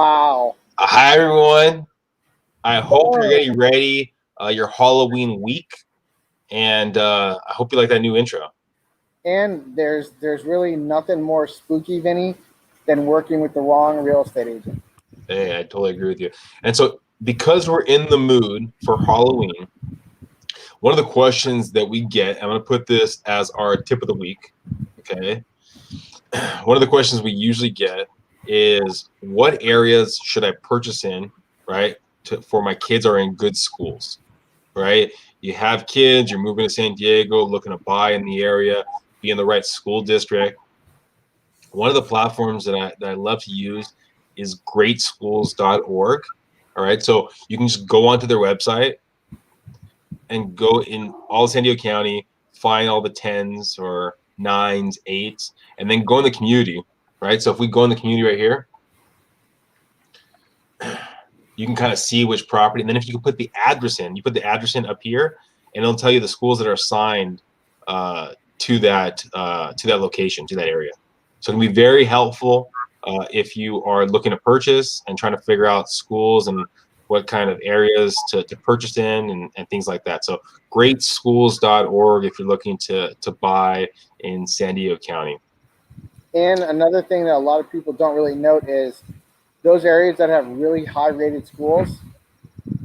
Wow. Hi, everyone. I hope you're Oh, getting ready your Halloween week, and I hope you like that new intro. and there's really nothing more spooky, Vinny, than working with the wrong real estate agent. Hey, I totally agree with you. And so, because we're in the mood for Halloween, one of the questions that we get, I'm going to put this as our tip of the week, okay? One of the questions we usually get is, what areas should I purchase in, right, for my kids are in good schools? Right? You have kids, you're moving to San Diego, looking to buy in the area, be in the right school district. One of the platforms that I love to use is greatschools.org. All right. So you can just go onto their website and go in all of San Diego County, find all the 10s or 9s, 8s, and then go in the community. Right. So if we go in the community right here, you can kind of see which property. And then if you can put the address in, you put the address in up here, and it'll tell you the schools that are assigned to that location, to that area. So it can be very helpful if you are looking to purchase and trying to figure out schools and what kind of areas to purchase in and things like that. So greatschools.org if you're looking to buy in San Diego County. And another thing that a lot of people don't really note is those areas that have really high rated schools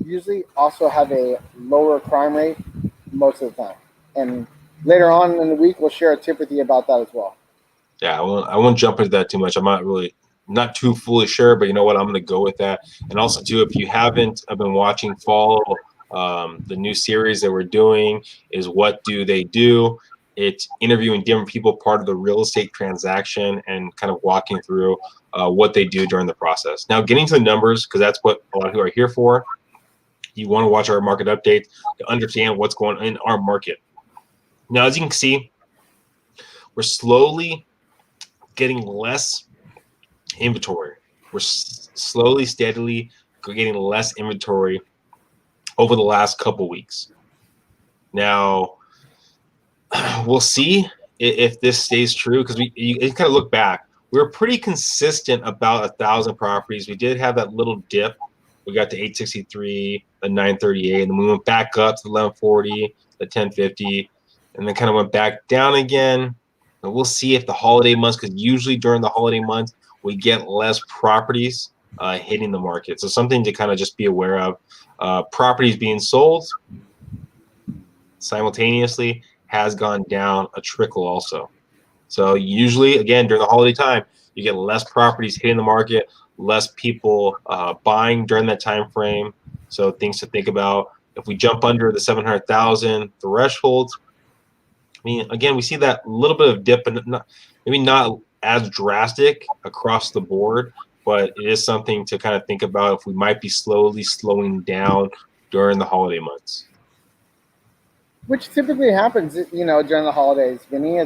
usually also have a lower crime rate most of the time. And later on in the week, we'll share a tip with you about that as well. Yeah, I won't jump into that too much. I'm not too fully sure, but you know what? I'm going to go with that. And also, too, if you haven't been watching, follow the new series that we're doing is What Do They Do? It's interviewing different people, part of the real estate transaction, and kind of walking through what they do during the process. Now, getting to the numbers, because that's what a lot of people are here for. You want to watch our market updates to understand what's going on in our market. Now, as you can see, we're slowly getting less inventory. We're slowly, steadily getting less inventory over the last couple weeks. Now, we'll see if this stays true, because you kind of look back. We were pretty consistent about 1,000 properties. We did have that little dip. We got to 863, the 938, and then we went back up to the 1140, the 1050, and then kind of went back down again. And we'll see if the holiday months, because usually during the holiday months, we get less properties hitting the market. So something to kind of just be aware of. Properties being sold simultaneously has gone down a trickle also. So usually, again, during the holiday time, you get less properties hitting the market, less people buying during that time frame. So things to think about. If we jump under the 700,000 threshold, I mean, again, we see that little bit of dip, and maybe not as drastic across the board, but it is something to kind of think about if we might be slowly slowing down during the holiday months. Which typically happens, during the holidays, Vinny.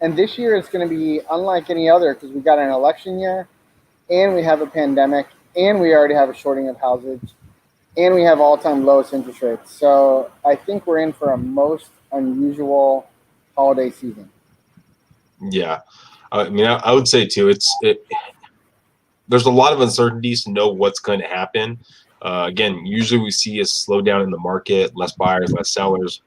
And this year it's going to be unlike any other because we got an election year, and we have a pandemic, and we already have a shorting of houses, and we have all-time lowest interest rates. So I think we're in for a most unusual holiday season. Yeah, I mean, I would say too, there's a lot of uncertainties to know what's going to happen. Again, usually we see a slowdown in the market, less buyers, less sellers.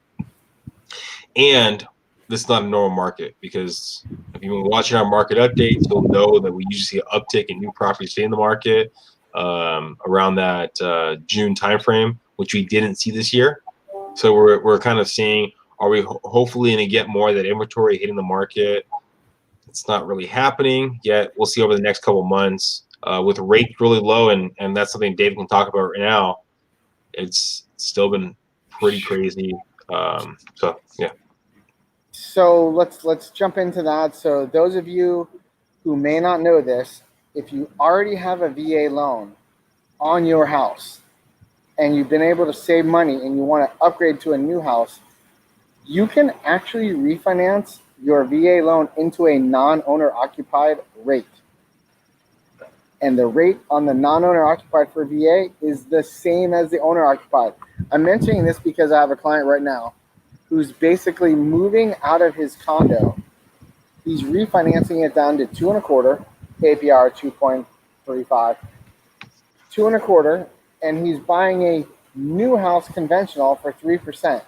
And this is not a normal market, because if you've been watching our market updates, you'll know that we usually see an uptick in new properties hitting the market around that June timeframe, which we didn't see this year. So we're kind of seeing, are we hopefully going to get more of that inventory hitting the market? It's not really happening yet. We'll see over the next couple months. With rates really low, and that's something Dave can talk about right now, it's still been pretty crazy. So yeah. So let's jump into that. So those of you who may not know this, if you already have a VA loan on your house and you've been able to save money and you want to upgrade to a new house, you can actually refinance your VA loan into a non-owner occupied rate. And the rate on the non-owner occupied for VA is the same as the owner occupied. I'm mentioning this because I have a client right now who's basically moving out of his condo. He's refinancing it down to 2.25, APR 2.35, 2.25%, and he's buying a new house conventional for 3%.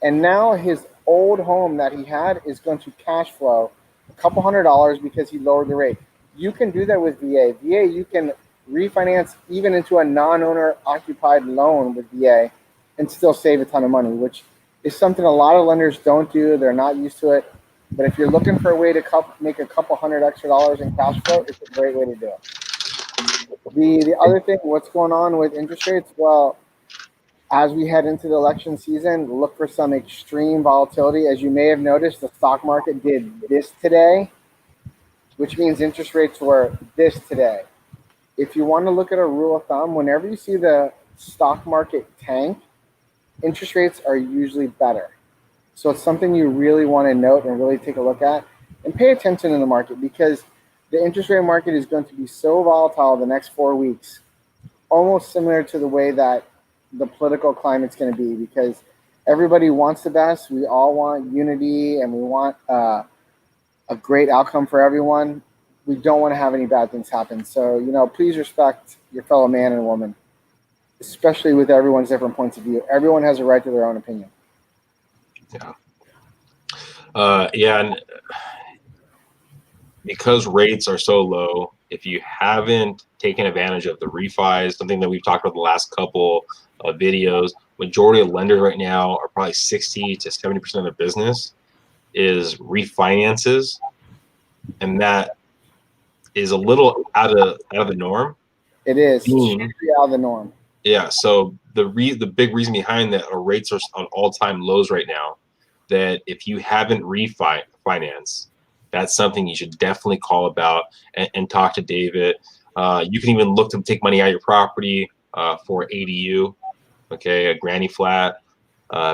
And now his old home that he had is going to cash flow a couple $100 because he lowered the rate. You can do that with VA. VA, you can refinance even into a non-owner occupied loan with VA and still save a ton of money, which is something a lot of lenders don't do. They're not used to it. But if you're looking for a way to make a couple $100 extra in cash flow, it's a great way to do it. The other thing, what's going on with interest rates? Well, as we head into the election season, look for some extreme volatility. As you may have noticed, the stock market did this today, which means interest rates were this today. If you want to look at a rule of thumb, whenever you see the stock market tank, interest rates are usually better. So it's something you really want to note and really take a look at and pay attention in the market, because the interest rate market is going to be so volatile the next 4 weeks, almost similar to the way that the political climate's going to be, because everybody wants the best. We all want unity and we want a great outcome for everyone. We don't want to have any bad things happen. So, please respect your fellow man and woman, especially with everyone's different points of view. Everyone has a right to their own opinion. Yeah. And because rates are so low, if you haven't taken advantage of the refis, something that we've talked about the last couple of videos, majority of lenders right now are probably 60 to 70% of their business is refinances. And that is a little out of the norm. It is out of the norm. Yeah. So the big reason behind that are rates are on all-time lows right now. That if you haven't refinanced, that's something you should definitely call about and talk to David. You can even look to take money out of your property for ADU, okay, a granny flat.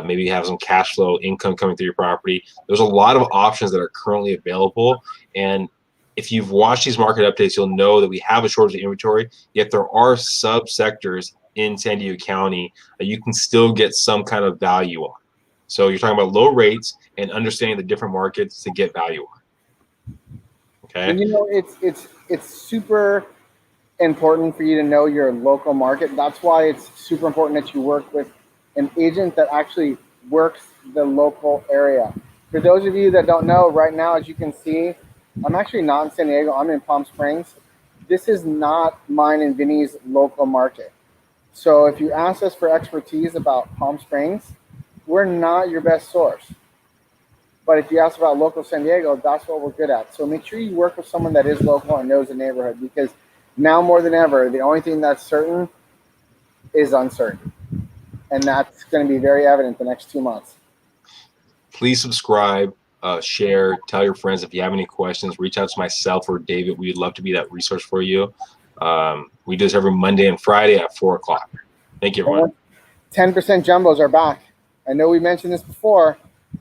Maybe you have some cash flow income coming through your property. There's a lot of options that are currently available. And if you've watched these market updates, you'll know that we have a shortage of inventory, yet there are subsectors in San Diego County that you can still get some kind of value on. So you're talking about low rates and understanding the different markets to get value on. Okay. And it's super important for you to know your local market. That's why it's super important that you work with an agent that actually works the local area. For those of you that don't know, right now, as you can see, I'm actually not in San Diego. I'm in Palm Springs. This is not mine and Vinnie's local market. So if you ask us for expertise about Palm Springs, we're not your best source. But if you ask about local San Diego, that's what we're good at. So make sure you work with someone that is local and knows the neighborhood, because now more than ever, the only thing that's certain is uncertain. And that's going to be very evident the next 2 months. Please subscribe, share, tell your friends. If you have any questions, reach out to myself or David. We'd love to be that resource for you. We do this every Monday and Friday at 4 o'clock. Thank you, everyone. 10% jumbos are back. I know we mentioned this before,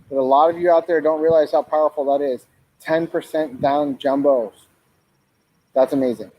but a lot of you out there don't realize how powerful that is. 10% down jumbos. That's amazing.